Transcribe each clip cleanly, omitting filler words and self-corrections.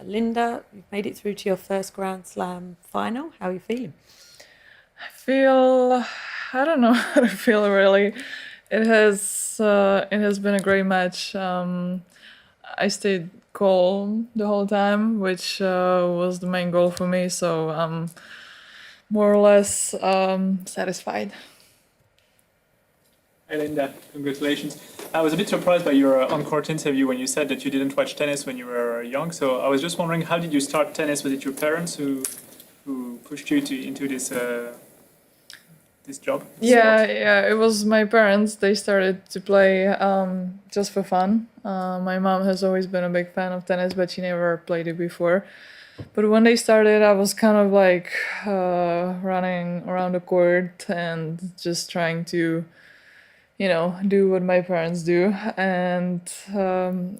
Linda, you've made it through to your first Grand Slam final. How are you feeling? I don't know how to feel really. It has been a great match. I stayed calm the whole time, which was the main goal for me. So I'm more or less satisfied. Hi Linda, congratulations. I was a bit surprised by your on-court interview when you said that you didn't watch tennis when you were young. So I was just wondering, how did you start tennis? Was it your parents who pushed you into this job? Yeah, it was my parents. They started to play just for fun. My mom has always been a big fan of tennis, but she never played it before. But when they started, I was kind of like running around the court and just trying to, do what my parents do. And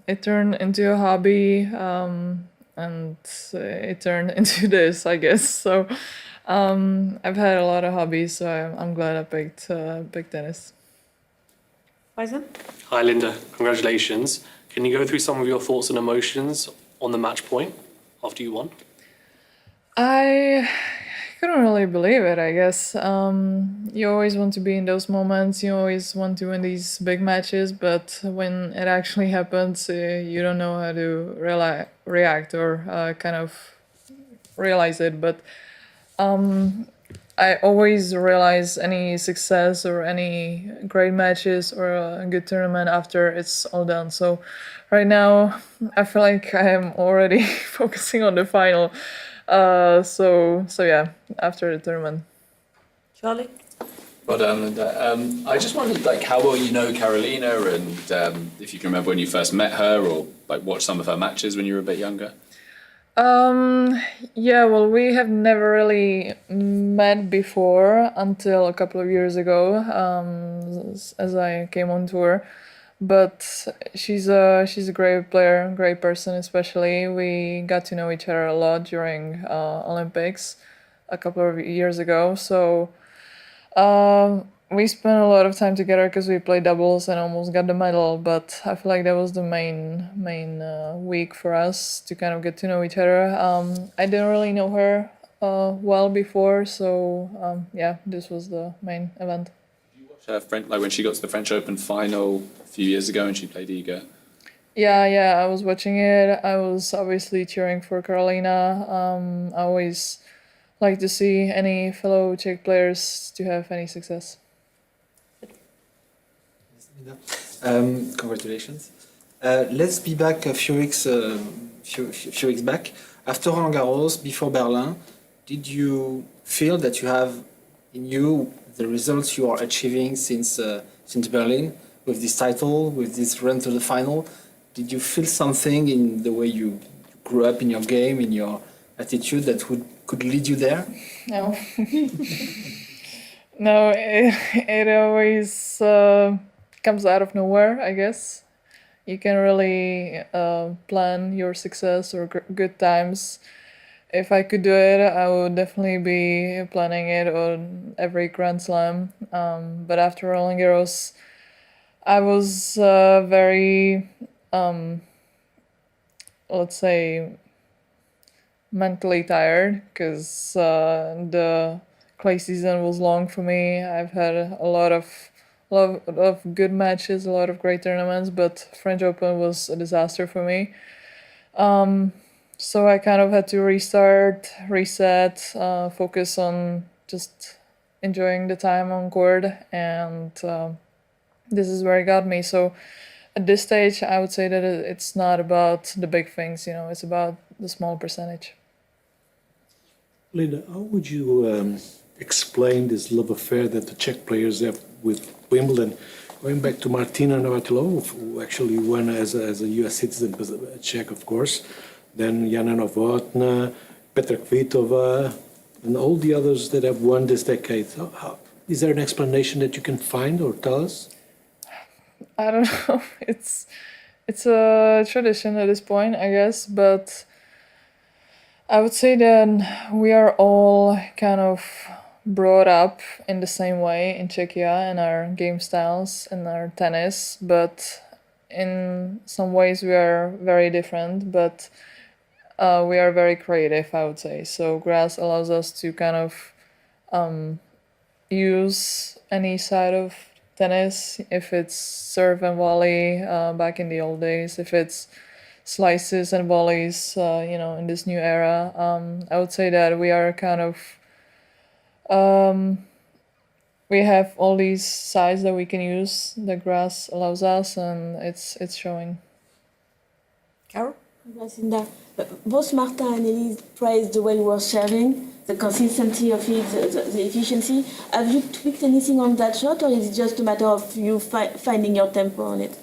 it turned into a hobby, and it turned into this, I guess. So I've had a lot of hobbies, so I'm glad I picked tennis. Faisal? Hi Linda, congratulations. Can you go through some of your thoughts and emotions on the match point after you won? I couldn't really believe it, I guess. You always want to be in those moments, you always want to win these big matches, but when it actually happens, you don't know how to react or kind of realize it. But I always realize any success or any great matches or a good tournament after it's all done. So right now, I feel like I am already focusing on the final. So yeah, after the tournament. Charlie? Well done, Linda. I just wondered, how well you know Karolina, and if you can remember when you first met her, or watched some of her matches when you were a bit younger. Yeah, well, we have never really met before until a couple of years ago, as I came on tour. But she's a great player, great person especially. We got to know each other a lot during Olympics a couple of years ago. So we spent a lot of time together because we played doubles and almost got the medal. But I feel like that was the main week for us to kind of get to know each other. I didn't really know her well before, so yeah, this was the main event. Her when she got to the French Open final a few years ago and she played Iga. Yeah, I was watching it. I was obviously cheering for Karolina. I always like to see any fellow Czech players to have any success. Congratulations. Let's be back a few weeks back. After Roland Garros, before Berlin, did you feel that you have in you the results you are achieving since Berlin, with this title, with this run to the final? Did you feel something in the way you grew up in your game, in your attitude, that could lead you there? No. No, it always comes out of nowhere, I guess. You can really plan your success or good times. If I could do it, I would definitely be planning it on every Grand Slam. But after Roland Garros, I was very, let's say, mentally tired because the clay season was long for me. I've had a lot of good matches, a lot of great tournaments, but French Open was a disaster for me. So I kind of had to restart, reset, focus on just enjoying the time on court, and this is where it got me. So at this stage, I would say that it's not about the big things, it's about the small percentage. Linda, how would you explain this love affair that the Czech players have with Wimbledon? Going back to Martina Navratilova, who actually won as a US citizen, but a Czech, of course. Then Jana Novotná, Petra Kvitova, and all the others that have won this decade. Is there an explanation that you can find or tell us? I don't know. It's a tradition at this point, I guess, but I would say that we are all kind of brought up in the same way in Czechia in our game styles and our tennis, but in some ways we are very different. But we are very creative, I would say. So Grâce allows us to kind of use any side of tennis, if it's serve and volley back in the old days, if it's slices and volleys, in this new era. I would say that we are kind of we have all these sides that we can use that Grâce allows us, and it's showing. Carol? Lucinda, both Marta and Elise praised the way you were serving, the consistency of it, the efficiency. Have you tweaked anything on that shot, or is it just a matter of you finding your tempo on it?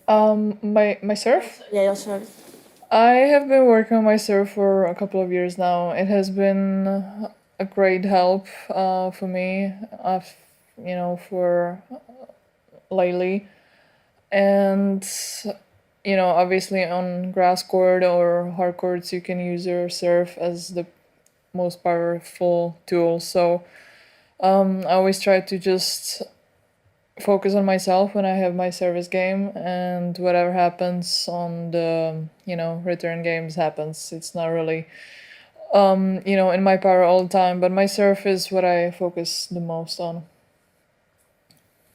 My serve? Yeah, your serve. I have been working on my serve for a couple of years now. It has been a great help for me, for lately. And, obviously on grass court or hard courts, you can use your serve as the most powerful tool. So I always try to just focus on myself when I have my service game, and whatever happens on the return games happens. It's not really in my power all the time, but my serve is what I focus the most on.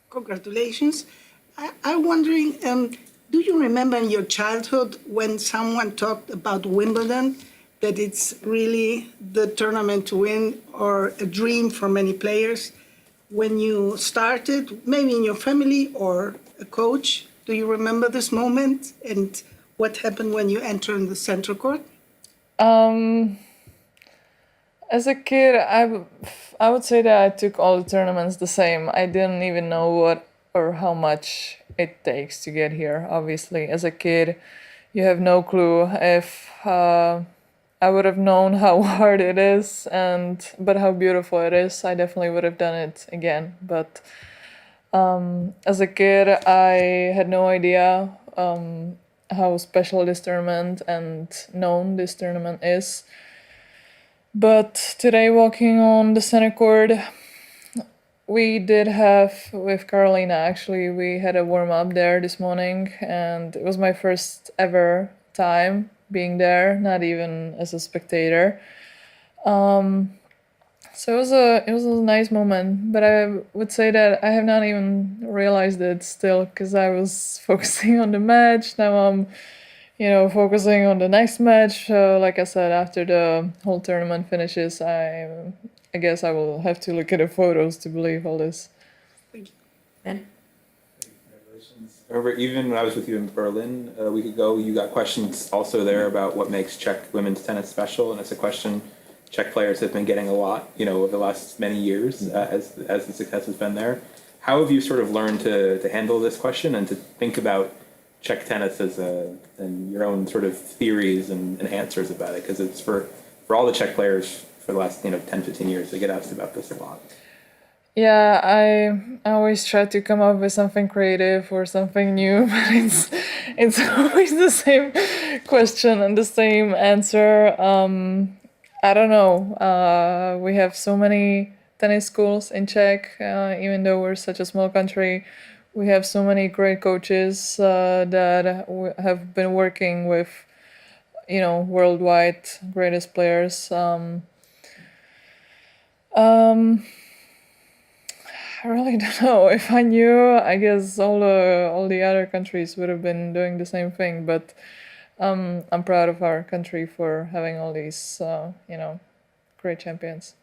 Congratulations. I'm wondering, do you remember in your childhood when someone talked about Wimbledon, that it's really the tournament to win, or a dream for many players? When you started, maybe in your family or a coach, do you remember this moment? And what happened when you entered the central court? As a kid, I would say that I took all the tournaments the same. I didn't even know what or how much it takes to get here, obviously. As a kid, you have no clue. If I would have known how hard it is, but how beautiful it is, I definitely would have done it again. But as a kid, I had no idea how special this tournament and known this tournament is. But today, walking on the center court, we did have, with Karolina, actually, we had a warm-up there this morning, and it was my first ever time being there, not even as a spectator. So it was a nice moment, but I would say that I have not even realized it still, because I was focusing on the match. Now I'm focusing on the next match. Like I said, after the whole tournament finishes, I guess I will have to look at the photos to believe all this. Ben? I remember even when I was with you in Berlin a week ago, you got questions also there about what makes Czech women's tennis special, and it's a question Czech players have been getting a lot, over the last many years as the success has been there. How have you sort of learned to handle this question and to think about Czech tennis and your own sort of theories and answers about it? Because it's for all the Czech players for the last 10, 15 years, they get asked about this a lot. Yeah, I always try to come up with something creative or something new, but it's always the same question and the same answer. I don't know. We have so many tennis schools in Czech, even though we're such a small country. We have so many great coaches that have been working with, worldwide greatest players. I really don't know. If I knew, I guess all the other countries would have been doing the same thing. But I'm proud of our country for having all these, great champions.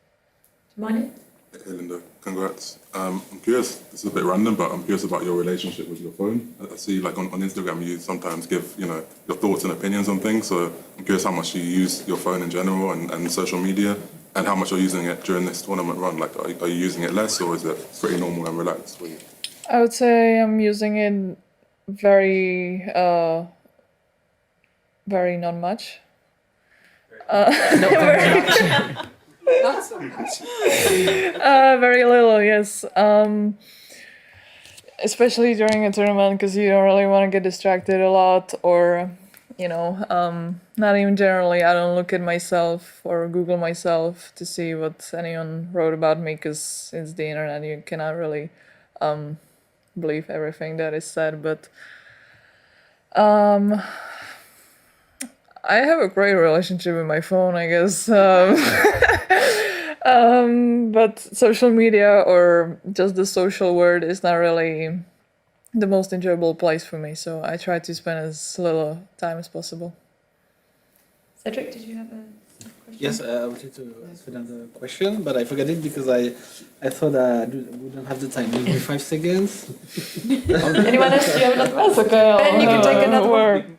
Money? Hey Linda, congrats. I'm curious, this is a bit random, but I'm curious about your relationship with your phone. I see on Instagram you sometimes give, your thoughts and opinions on things, so I'm curious how much you use your phone in general and social media, and how much you're using it during this tournament run. Are you using it less, or is it pretty normal and relaxed for you? I would say I'm using it very, very not much. Not so much. Very little, yes. Especially during a tournament, because you don't really want to get distracted a lot, or, not even generally. I don't look at myself or Google myself to see what anyone wrote about me, because it's the internet. You cannot really believe everything that is said, but I have a great relationship with my phone, I guess. But social media or just the social world is not really the most enjoyable place for me. So I try to spend as little time as possible. Cedric, did you have a question? Yes, I wanted to ask another question, but I forgot it because I thought we don't have the time. Maybe 5 seconds. Anyone else? Do you have another one? That's okay. Ben, you can take another one.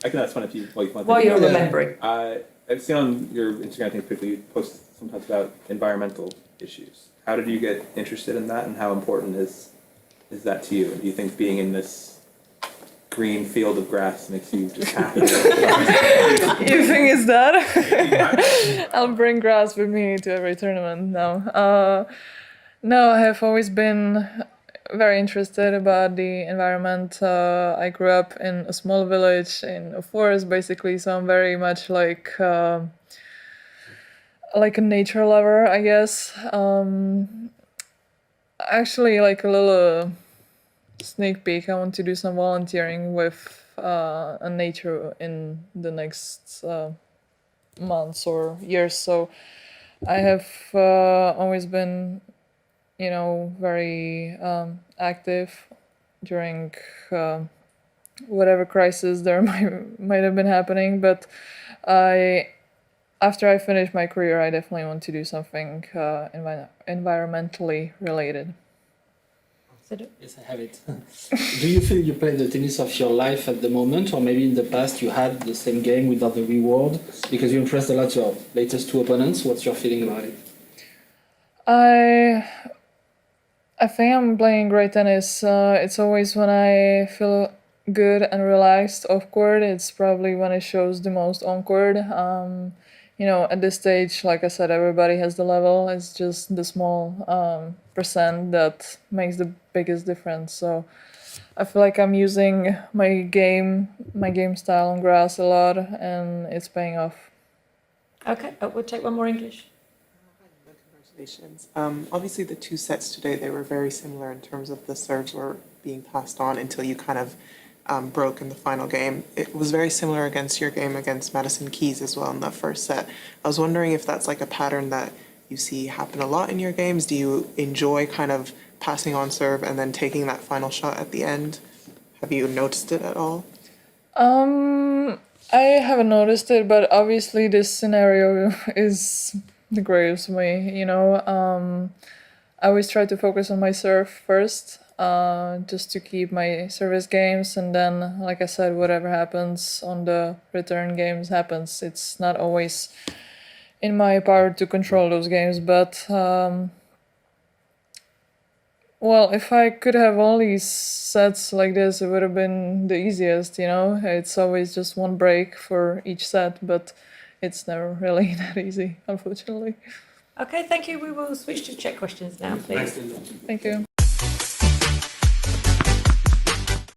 I can ask one if you want. While you're remembering. I've seen on your Instagram things quickly, you post sometimes about environmental issues. How did you get interested in that, and how important is that to you? And do you think being in this green field of grass makes you just happy? You think it's that? I'll bring grass with me to every tournament now. No, I have always been very interested about the environment. I grew up in a small village in a forest, basically, so I'm very much like a nature lover, I guess. Actually, like a little sneak peek, I want to do some volunteering with nature in the next months or years. So I have always been, very active during whatever crisis there might have been happening. But after I finish my career, I definitely want to do something environmentally related. Yes, I have it. Do you feel you play the tennis of your life at the moment, or maybe in the past you had the same game without the reward because you impressed a lot your latest 2 opponents? What's your feeling about it? I think I'm playing great tennis. It's always when I feel good and relaxed off court. It's probably when it shows the most on court. At this stage, like I said, everybody has the level. It's just the small percent that makes the biggest difference. So I feel like I'm using my game style on grass a lot, and it's paying off. Okay, we'll take one more English. Congratulations. Obviously, the 2 sets today, they were very similar in terms of the serves were being passed on until you kind of broke in the final game. It was very similar against your game against Madison Keys as well in that first set. I was wondering if that's like a pattern that you see happen a lot in your games. Do you enjoy kind of passing on serve and then taking that final shot at the end? Have you noticed it at all? I haven't noticed it, but obviously this scenario is the greatest for me, I always try to focus on my serve first, just to keep my service games, and then, like I said, whatever happens on the return games happens. It's not always in my power to control those games, but if I could have all these sets like this, it would have been the easiest, It's always just one break for each set, but it's never really that easy, unfortunately. Okay, thank you. We will switch to Czech questions now, please. Thank you.